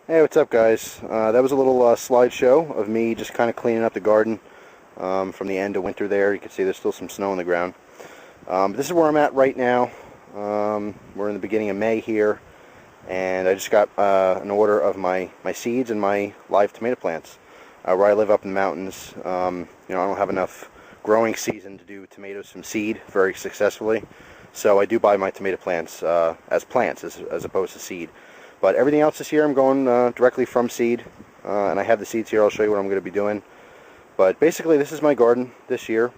Hey, what's up, guys? That was a little slideshow of me just kind of cleaning up the garden from the end of winter there. You can see there's still some snow on the ground. This is where I'm at right now. We're in the beginning of May here, and I just got an order of my seeds and my live tomato plants. Where I live up in the mountains, I don't have enough growing season to do tomatoes from seed very successfully, so I do buy my tomato plants as plants as opposed to seed. But everything else this year I'm going directly from seed, and I have the seeds here. I'll show you what I'm going to be doing. But basically this is my garden this year.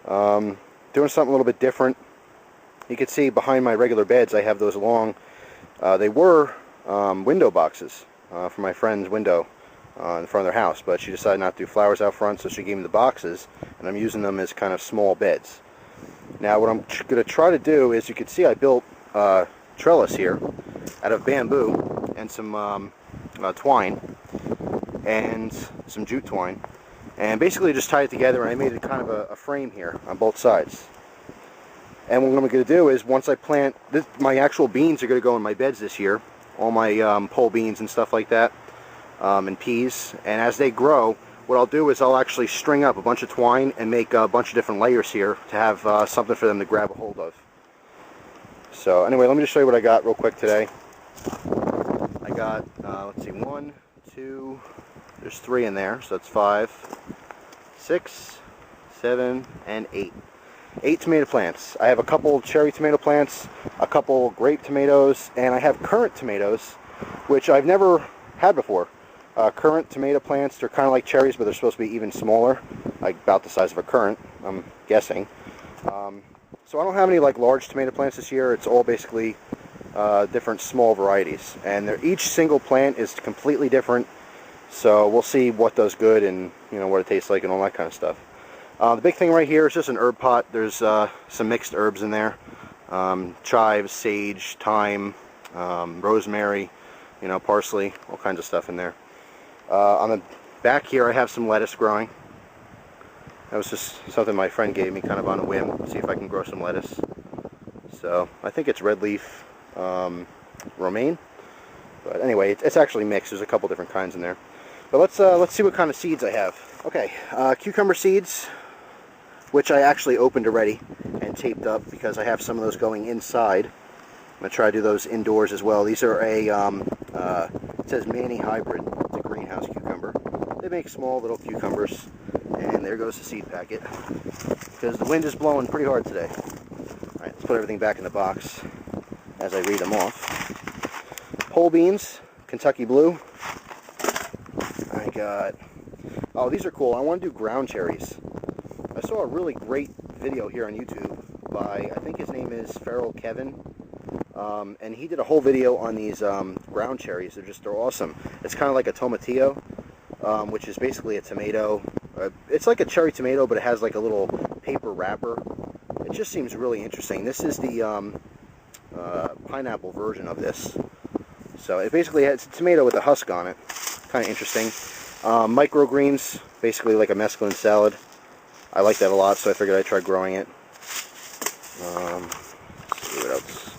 Doing something a little bit different. You can see behind my regular beds I have those long, they were window boxes for my friend's window in front of their house, but she decided not to do flowers out front, so she gave me the boxes, and I'm using them as kind of small beds. Now what I'm going to try to do is, you can see I built trellis here out of bamboo and some twine and some jute twine, and basically just tied it together, and I made it kind of a frame here on both sides. And what I'm going to do is, once I plant this, my actual beans are going to go in my beds this year, all my pole beans and stuff like that, and peas, and as they grow, what I'll do is I'll actually string up a bunch of twine and make a bunch of different layers here to have something for them to grab a hold of. So anyway, let me just show you what I got real quick today. I got, let's see, 1, 2, there's 3 in there, so that's 5, 6, 7, and 8. 8 tomato plants. I have a couple cherry tomato plants, a couple grape tomatoes, and I have currant tomatoes, which I've never had before. Currant tomato plants, they're kind of like cherries, but they're supposed to be even smaller, like about the size of a currant, I'm guessing. So I don't have any like large tomato plants this year. It's all basically different small varieties, and each single plant is completely different. So we'll see what does good and what it tastes like and all that kind of stuff. The big thing right here is just an herb pot. There's some mixed herbs in there: chives, sage, thyme, rosemary, parsley, all kinds of stuff in there. On the back here, I have some lettuce growing. That was just something my friend gave me kind of on a whim, see if I can grow some lettuce. So I think it's red leaf romaine, but anyway, it's actually mixed. There's a couple different kinds in there. But let's see what kind of seeds I have. Okay, cucumber seeds, which I actually opened already and taped up because I have some of those going inside. I'm gonna try to do those indoors as well. These are a it says Manny hybrid. It's a greenhouse cucumber. They make small little cucumbers. And there goes the seed packet, because the wind is blowing pretty hard today. Alright, let's put everything back in the box as I read them off. Pole beans, Kentucky Blue. I got, oh, these are cool. I want to do ground cherries. I saw a really great video here on YouTube by, I think his name is Feral Kevin, and he did a whole video on these ground cherries. They're awesome. It's kind of like a tomatillo, which is basically a tomato. It's like a cherry tomato, but it has like a little paper wrapper. It just seems really interesting. This is the pineapple version of this. So it basically has a tomato with a husk on it. Kind of interesting. Microgreens, basically like a mesclun salad. I like that a lot, so I figured I'd try growing it. Let's see what else.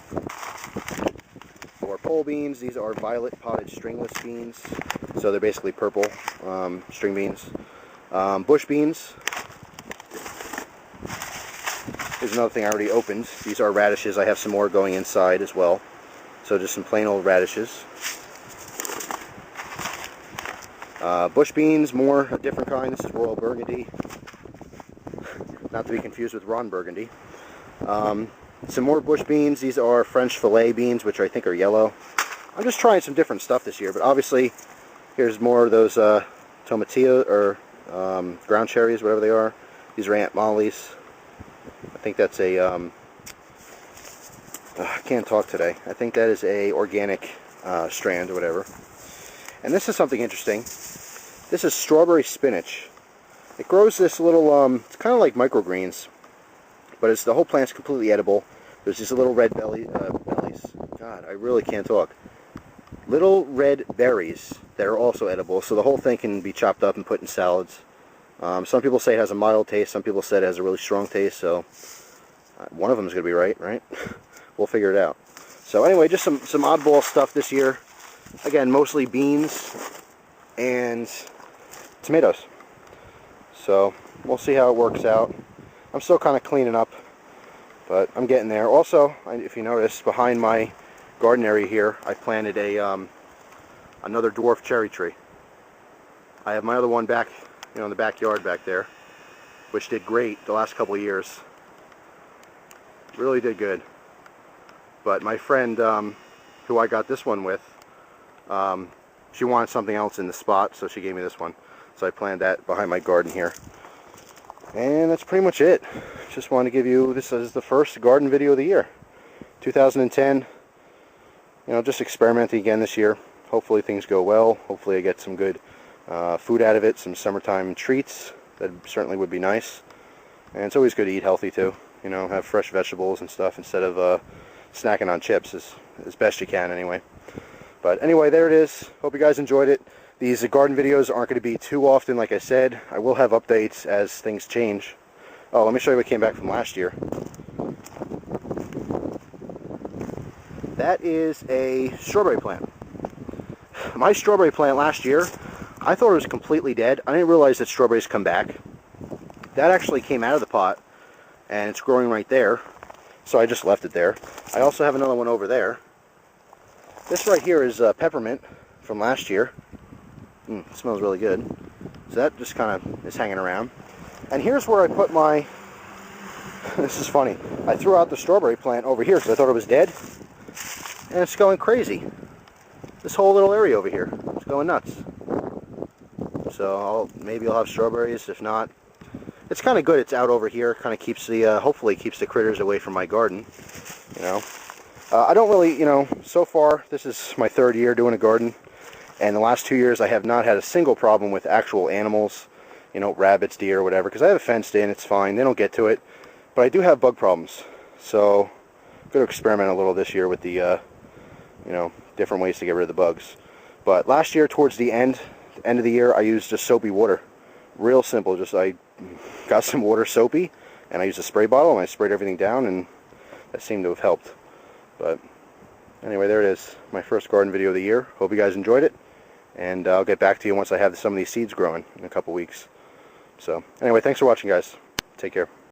More pole beans. These are violet potted stringless beans. So they're basically purple string beans. Bush beans. Here's another thing I already opened. These are radishes. I have some more going inside as well. So just some plain old radishes. Bush beans, more a different kind. This is Royal Burgundy. Not to be confused with Ron Burgundy. Some more bush beans. These are French fillet beans, which I think are yellow. I'm just trying some different stuff this year, but obviously here's more of those tomatillo or ground cherries, whatever they are. These are Aunt Molly's. I think that's a I can't talk today. I think that is a organic strand or whatever. And this is something interesting. This is strawberry spinach. It grows this little it's kind of like microgreens, but the whole plant's completely edible. There's these little red bellies. God, I really can't talk. Little red berries that are also edible, so the whole thing can be chopped up and put in salads. Some people say it has a mild taste, some people said it has a really strong taste, so one of them is going to be right? We'll figure it out. So anyway, just some oddball stuff this year. again, mostly beans and tomatoes. So we'll see how it works out. I'm still kind of cleaning up, but I'm getting there. Also, if you notice, behind my garden area here, I planted a another dwarf cherry tree. I have my other one back, in the backyard back there, which did great the last couple of years. Really did good. But my friend, who I got this one with, she wanted something else in the spot, so she gave me this one. So I planted that behind my garden here. And that's pretty much it. Just wanted to give you, this is the first garden video of the year. 2010, just experimenting again this year. Hopefully things go well. Hopefully I get some good food out of it, some summertime treats. That certainly would be nice. And it's always good to eat healthy too. Have fresh vegetables and stuff instead of snacking on chips as best you can anyway. But anyway, there it is. Hope you guys enjoyed it. These garden videos aren't going to be too often, like I said. I will have updates as things change. Oh, let me show you what came back from last year. That is a strawberry plant. My strawberry plant last year, I thought it was completely dead. I didn't realize that strawberries come back. That actually came out of the pot, and it's growing right there. So I just left it there. I also have another one over there. This right here is peppermint from last year. It smells really good. So that just kind of is hanging around. And here's where I put my... This is funny. I threw out the strawberry plant over here because I thought it was dead. And it's going crazy. This whole little area over here is going nuts. So maybe I'll have strawberries. If not, it's kind of good. It's out over here. Kind of keeps the, hopefully keeps the critters away from my garden. I don't really, so far, this is my third year doing a garden. And the last 2 years, I have not had a single problem with actual animals, rabbits, deer, or whatever, because I have it fenced in. It's fine. They don't get to it. But I do have bug problems. So I'm going to experiment a little this year with the, different ways to get rid of the bugs. But last year, towards the end of the year, I used just soapy water. Real simple. Just I got some water soapy, and I used a spray bottle, and I sprayed everything down, and that seemed to have helped. But anyway, there it is. My first garden video of the year. Hope you guys enjoyed it. And I'll get back to you once I have some of these seeds growing in a couple weeks. So anyway, thanks for watching, guys. Take care.